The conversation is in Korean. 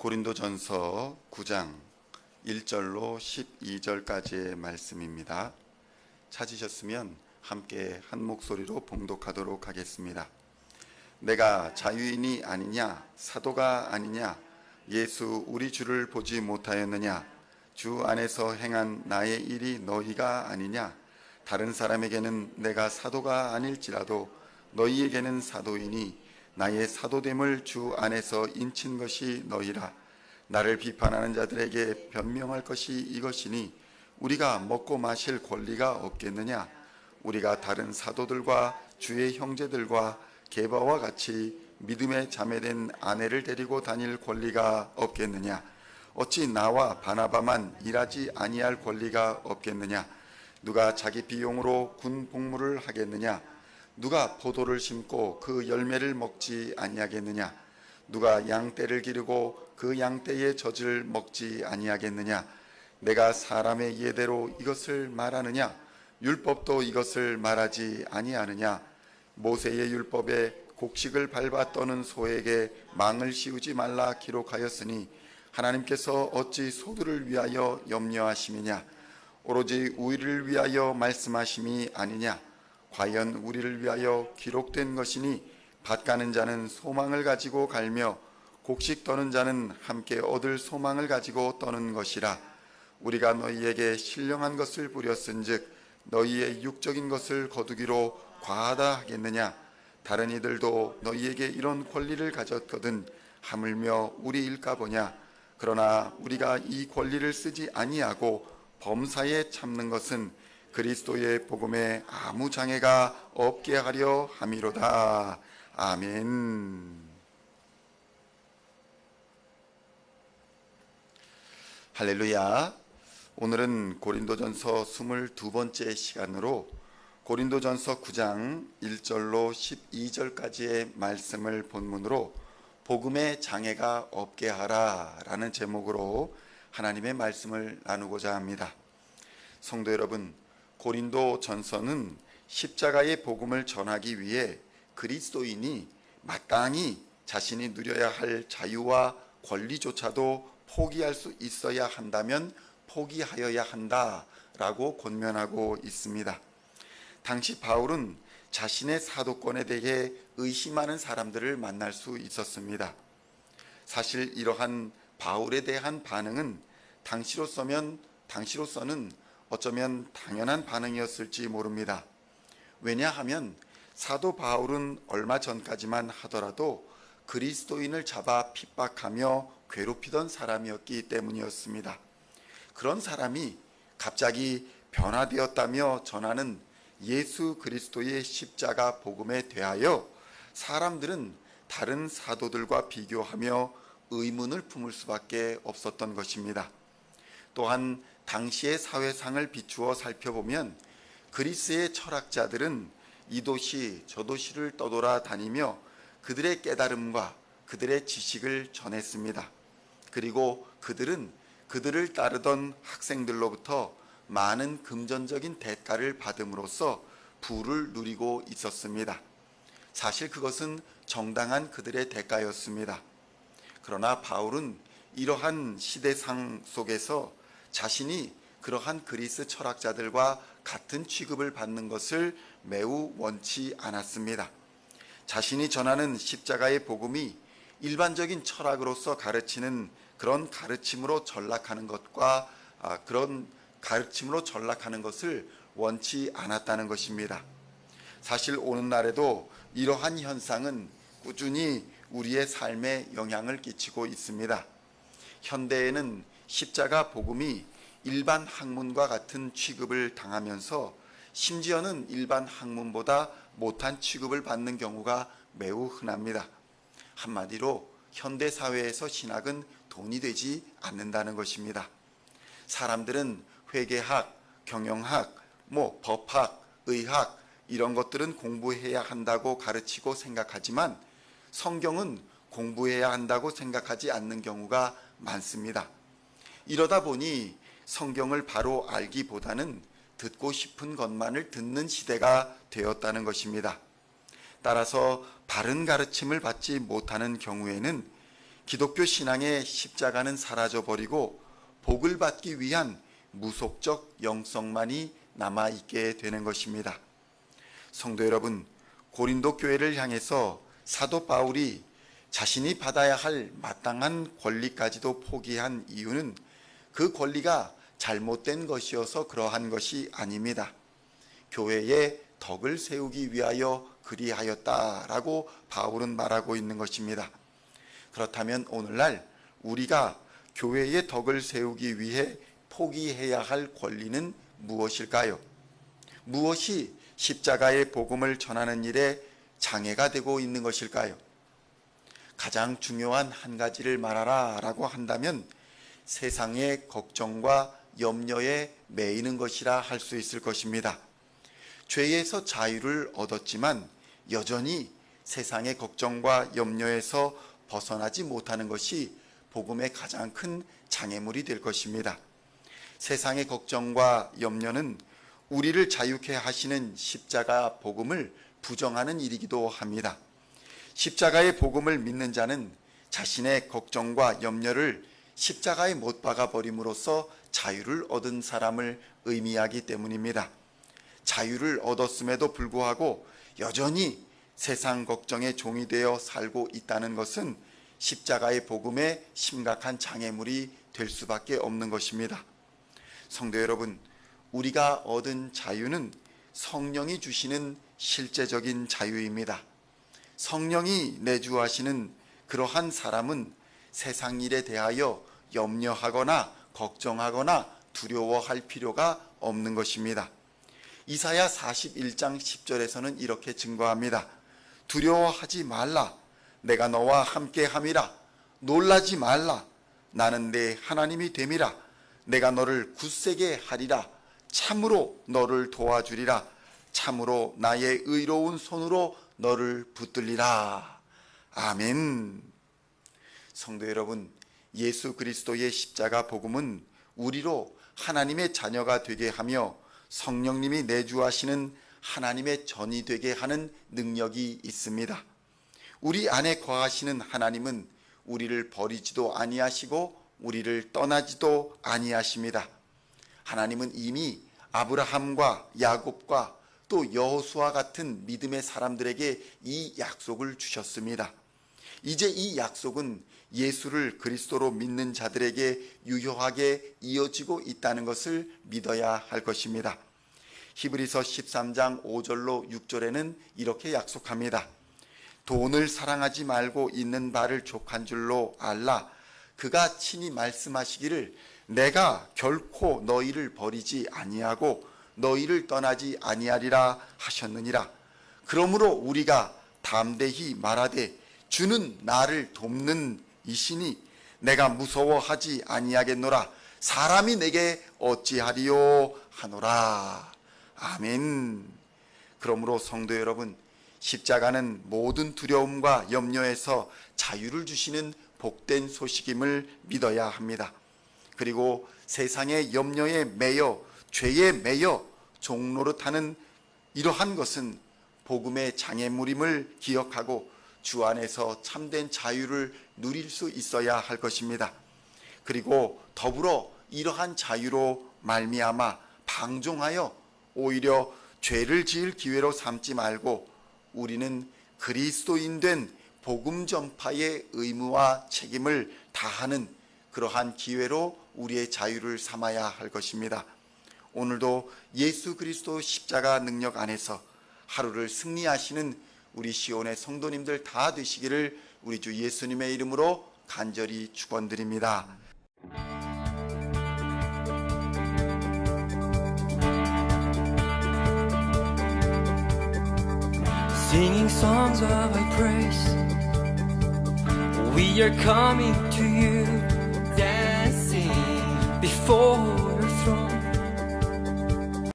고린도전서 9장 1절로 12절까지의 말씀입니다. 찾으셨으면 함께 한 목소리로 봉독하도록 하겠습니다. 내가 자유인이 아니냐, 사도가 아니냐, 예수 우리 주를 보지 못하였느냐, 주 안에서 행한 나의 일이 너희가 아니냐, 다른 사람에게는 내가 사도가 아닐지라도 너희에게는 사도이니 나의 사도됨을 주 안에서 인친 것이 너희라. 나를 비판하는 자들에게 변명할 것이 이것이니 우리가 먹고 마실 권리가 없겠느냐? 우리가 다른 사도들과 주의 형제들과 게바와 같이 믿음에 자매된 아내를 데리고 다닐 권리가 없겠느냐? 어찌 나와 바나바만 일하지 아니할 권리가 없겠느냐? 누가 자기 비용으로 군 복무를 하겠느냐? 누가 포도를 심고 그 열매를 먹지 아니하겠느냐? 누가 양떼를 기르고 그 양떼의 젖을 먹지 아니하겠느냐? 내가 사람의 예대로 이것을 말하느냐? 율법도 이것을 말하지 아니하느냐? 모세의 율법에 곡식을 밟아 떠는 소에게 망을 씌우지 말라 기록하였으니 하나님께서 어찌 소들을 위하여 염려하심이냐? 오로지 우리를 위하여 말씀하심이 아니냐? 과연 우리를 위하여 기록된 것이니 밭 가는 자는 소망을 가지고 갈며 곡식 떠는 자는 함께 얻을 소망을 가지고 떠는 것이라. 우리가 너희에게 신령한 것을 부렸은즉 너희의 육적인 것을 거두기로 과하다 하겠느냐? 다른 이들도 너희에게 이런 권리를 가졌거든 하물며 우리일까 보냐? 그러나 우리가 이 권리를 쓰지 아니하고 범사에 참는 것은 그리스도의 복음에 아무 장애가 없게 하려 함이로다. 아멘. 할렐루야. 오늘은 고린도전서 22번째 시간으로 고린도전서 9장 1절로 12절까지의 말씀을 본문으로 복음의 장애가 없게 하라 라는 제목으로 하나님의 말씀을 나누고자 합니다. 성도 여러분, 고린도 전서는 십자가의 복음을 전하기 위해 그리스도인이 마땅히 자신이 누려야 할 자유와 권리조차도 포기할 수 있어야 한다면 포기하여야 한다라고 권면하고 있습니다. 당시 바울은 자신의 사도권에 대해 의심하는 사람들을 만날 수 있었습니다. 사실 이러한 바울에 대한 반응은 당시로서는 어쩌면 당연한 반응이었을지 모릅니다. 왜냐하면 사도 바울은 얼마 전까지만 하더라도 그리스도인을 잡아 핍박하며 괴롭히던 사람이었기 때문이었습니다. 그런 사람이 갑자기 변화되었다며 전하는 예수 그리스도의 십자가 복음에 대하여 사람들은 다른 사도들과 비교하며 의문을 품을 수밖에 없었던 것입니다. 또한 당시의 사회상을 비추어 살펴보면 그리스의 철학자들은 이 도시 저 도시를 떠돌아 다니며 그들의 깨달음과 그들의 지식을 전했습니다. 그리고 그들은 그들을 따르던 학생들로부터 많은 금전적인 대가를 받음으로써 부를 누리고 있었습니다. 사실 그것은 정당한 그들의 대가였습니다. 그러나 바울은 이러한 시대상 속에서 자신이 그러한 그리스 철학자들과 같은 취급을 받는 것을 매우 원치 않았습니다. 자신이 전하는 십자가의 복음이 일반적인 철학으로서 가르치는 그런 가르침으로 전락하는 것과 그런 가르침으로 전락하는 것을 원치 않았다는 것입니다. 사실 오늘날에도 이러한 현상은 꾸준히 우리의 삶에 영향을 끼치고 있습니다. 현대에는 십자가 복음이 일반 학문과 같은 취급을 당하면서 심지어는 일반 학문보다 못한 취급을 받는 경우가 매우 흔합니다. 한마디로 현대 사회에서 신학은 돈이 되지 않는다는 것입니다. 사람들은 회계학, 경영학, 법학, 의학 이런 것들은 공부해야 한다고 가르치고 생각하지만 성경은 공부해야 한다고 생각하지 않는 경우가 많습니다. 이러다 보니 성경을 바로 알기보다는 듣고 싶은 것만을 듣는 시대가 되었다는 것입니다. 따라서 바른 가르침을 받지 못하는 경우에는 기독교 신앙의 십자가는 사라져버리고 복을 받기 위한 무속적 영성만이 남아있게 되는 것입니다. 성도 여러분, 고린도 교회를 향해서 사도 바울이 자신이 받아야 할 마땅한 권리까지도 포기한 이유는 그 권리가 잘못된 것이어서 그러한 것이 아닙니다. 교회의 덕을 세우기 위하여 그리하였다라고 바울은 말하고 있는 것입니다. 그렇다면 오늘날 우리가 교회의 덕을 세우기 위해 포기해야 할 권리는 무엇일까요? 무엇이 십자가의 복음을 전하는 일에 장애가 되고 있는 것일까요? 가장 중요한 한 가지를 말하라 라고 한다면 세상의 걱정과 염려에 매이는 것이라 할 수 있을 것입니다. 죄에서 자유를 얻었지만 여전히 세상의 걱정과 염려에서 벗어나지 못하는 것이 복음의 가장 큰 장애물이 될 것입니다. 세상의 걱정과 염려는 우리를 자유케 하시는 십자가 복음을 부정하는 일이기도 합니다. 십자가의 복음을 믿는 자는 자신의 걱정과 염려를 십자가에 못 박아 버림으로써 자유를 얻은 사람을 의미하기 때문입니다. 자유를 얻었음에도 불구하고 여전히 세상 걱정의 종이 되어 살고 있다는 것은 십자가의 복음의 심각한 장애물이 될 수밖에 없는 것입니다. 성도 여러분, 우리가 얻은 자유는 성령이 주시는 실제적인 자유입니다. 성령이 내주하시는 그러한 사람은 세상 일에 대하여 염려하거나 걱정하거나 두려워할 필요가 없는 것입니다. 이사야 41장 10절에서는 이렇게 증거합니다. 두려워하지 말라. 내가 너와 함께함이라. 놀라지 말라. 나는 내 하나님이 됨이라. 내가 너를 굳세게 하리라. 참으로 너를 도와주리라. 참으로 나의 의로운 손으로 너를 붙들리라. 아멘. 성도 여러분, 예수 그리스도의 십자가 복음은 우리로 하나님의 자녀가 되게 하며 성령님이 내주하시는 하나님의 전이 되게 하는 능력이 있습니다. 우리 안에 거하시는 하나님은 우리를 버리지도 아니하시고 우리를 떠나지도 아니하십니다. 하나님은 이미 아브라함과 야곱과 또 여호수아 같은 믿음의 사람들에게 이 약속을 주셨습니다. 이제 이 약속은 예수를 그리스도로 믿는 자들에게 유효하게 이어지고 있다는 것을 믿어야 할 것입니다. 히브리서 13장 5절로 6절에는 이렇게 약속합니다. 돈을 사랑하지 말고 있는 바를 족한 줄로 알라. 그가 친히 말씀하시기를 내가 결코 너희를 버리지 아니하고 너희를 떠나지 아니하리라 하셨느니라. 그러므로 우리가 담대히 말하되 주는 나를 돕는 이시니 내가 무서워하지 아니하겠노라. 사람이 내게 어찌하리요 하노라. 아멘. 그러므로 성도 여러분, 십자가는 모든 두려움과 염려에서 자유를 주시는 복된 소식임을 믿어야 합니다. 그리고 세상의 염려에 매여 죄에 매여 종노릇하는 이러한 것은 복음의 장애물임을 기억하고 주 안에서 참된 자유를 누릴 수 있어야 할 것입니다. 그리고 더불어 이러한 자유로 말미암아 방종하여 오히려 죄를 지을 기회로 삼지 말고 우리는 그리스도인 된 복음 전파의 의무와 책임을 다하는 그러한 기회로 우리의 자유를 삼아야 할 것입니다. 오늘도 예수 그리스도 십자가 능력 안에서 하루를 승리하시는 우리 시온의 성도님들 다 되시기를 우리 주 예수님의 이름으로 간절히 축원드립니다. Singing songs of thy praise, we are coming to you, dancing before